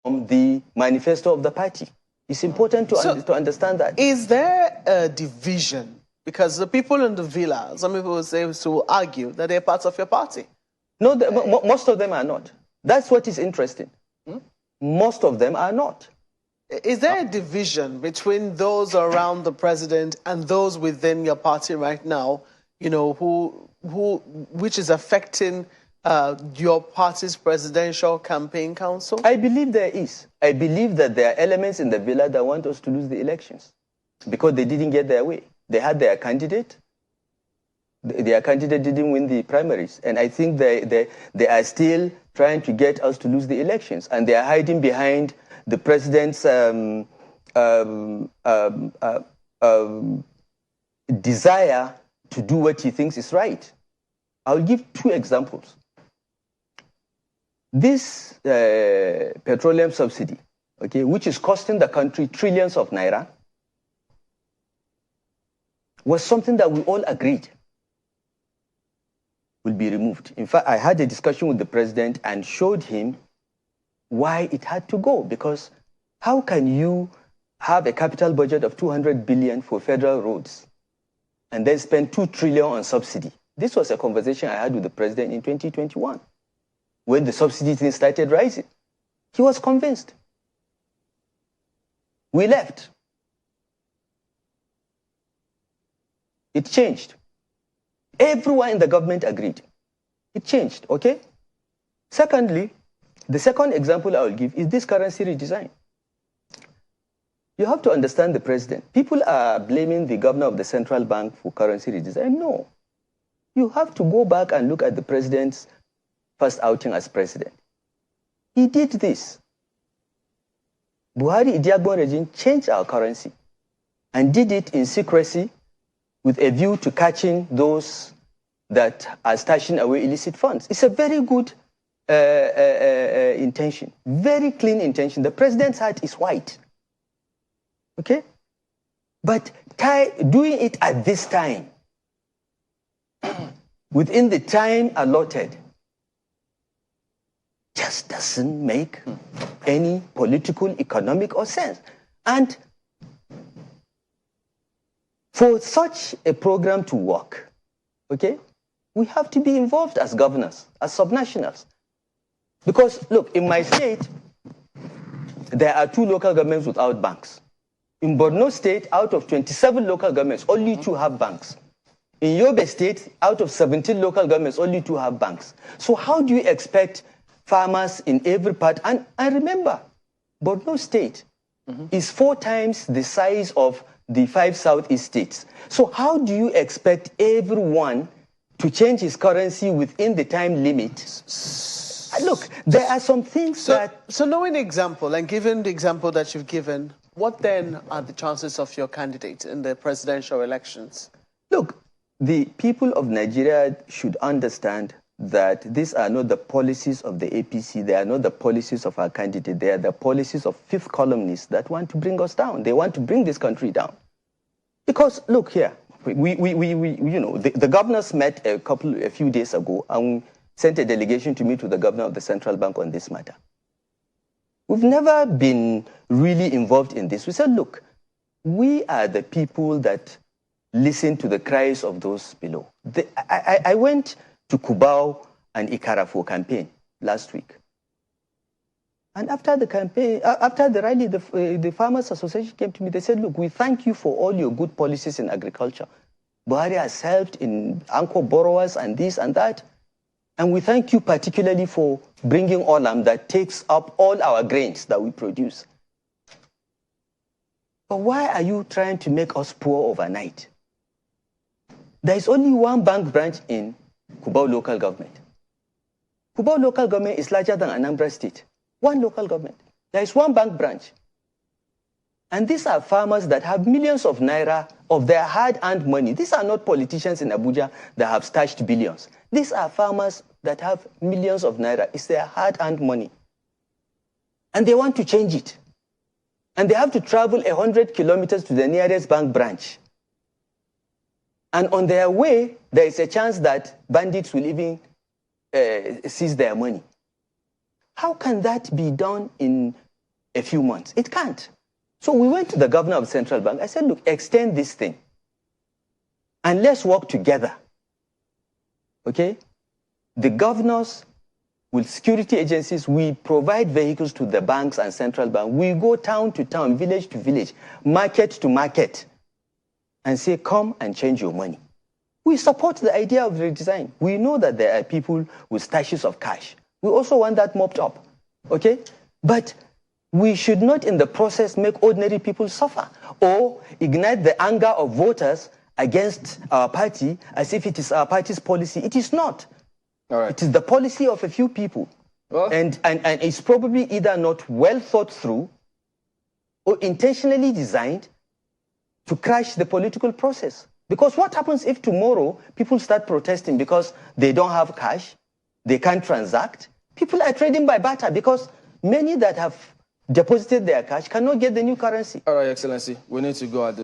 from the manifesto of the party. It's important to understand that. Is there a division? Because the people in the villa, some people will argue that they're part of your party. No, most of them are not. That's what is interesting. Most of them are not. Is there a division between those around the president and those within your party right now, you know, which is affecting your party's presidential campaign council? I believe there is. I believe that there are elements in the villa that want us to lose the elections because they didn't get their way. They had their candidate. Their candidate didn't win the primaries. And I think they are still trying to get us to lose the elections. And they are hiding behind the president's desire to do what he thinks is right. I'll give two examples. This petroleum subsidy, okay, which is costing the country trillions of naira, was something that we all agreed will be removed. In fact, I had a discussion with the president and showed him why it had to go, because how can you have a capital budget of 200 billion for federal roads and then spend 2 trillion on subsidy? This was a conversation I had with the president in 2021 when the subsidy thing started rising. He was convinced. We left. It changed. Everyone in the government agreed. It changed, okay? Secondly, the second example I will give is this currency redesign. You have to understand the president. People are blaming the governor of the central bank for currency redesign. No. You have to go back and look at the president's first outing as president. He did this. Buhari Idiagbon regime changed our currency and did it in secrecy with a view to catching those that are stashing away illicit funds. It's a very good intention, very clean intention. The president's heart is white, okay? But doing it at this time, within the time allotted, just doesn't make any political, economic or sense. And for such a program to work, okay, we have to be involved as governors, as subnationals. Because, look, in my state, there are 2 local governments without banks. In Borno State, out of 27 local governments, only 2 have banks. In Yobe State, out of 17 local governments, only 2 have banks. So how do you expect farmers in every part? And remember, Borno State is 4 times the size of the 5 southeast states. So how do you expect everyone to change his currency within the time limit? Look, there are some things So knowing the example and given the example that you've given, what then are the chances of your candidate in the presidential elections? Look, the people of Nigeria should understand that these are not the policies of the APC. They are not the policies of our candidate. They are the policies of fifth columnists that want to bring us down. They want to bring this country down. Because, look here, you know, the governors met a few days ago and sent a delegation to meet with the governor of the central bank on this matter. We've never been really involved in this. We said, look, we are the people that listen to the cries of those below. I went to Cubao and Ikara for campaign last week. And after the campaign, after the rally, the Farmers Association came to me. They said, look, we thank you for all your good policies in agriculture. Buhari has helped in anchor borrowers and this and that. And we thank you particularly for bringing Olam that takes up all our grains that we produce. But why are you trying to make us poor overnight? There is only 1 bank branch in Cubao local government. Cubao local government is larger than Anambra State. 1 local government. There is 1 bank branch. And these are farmers that have millions of naira of their hard-earned money. These are not politicians in Abuja that have stashed billions. These are farmers that have millions of naira. It's their hard-earned money. And they want to change it. And they have to travel 100 kilometers to the nearest bank branch. And on their way, there is a chance that bandits will even seize their money. How can that be done in a few months. It can't. So we went to the governor of the central bank. I said, look, extend this thing. And let's work together. Okay? The governors with security agencies, we provide vehicles to the banks and central bank. We go town to town, village to village, market to market, and say, come and change your money. We support the idea of redesign. We know that there are people with stashes of cash. We also want that mopped up. Okay? But we should not in the process make ordinary people suffer or ignite the anger of voters against our party as if it is our party's policy. It is not. All right. It is the policy of a few people. Well, and it's probably either not well thought through or intentionally designed to crash the political process. Because what happens if tomorrow people start protesting because they don't have cash, they can't transact? People are trading by barter because many that have deposited their cash cannot get the new currency. all right, Excellency, we need to go at this.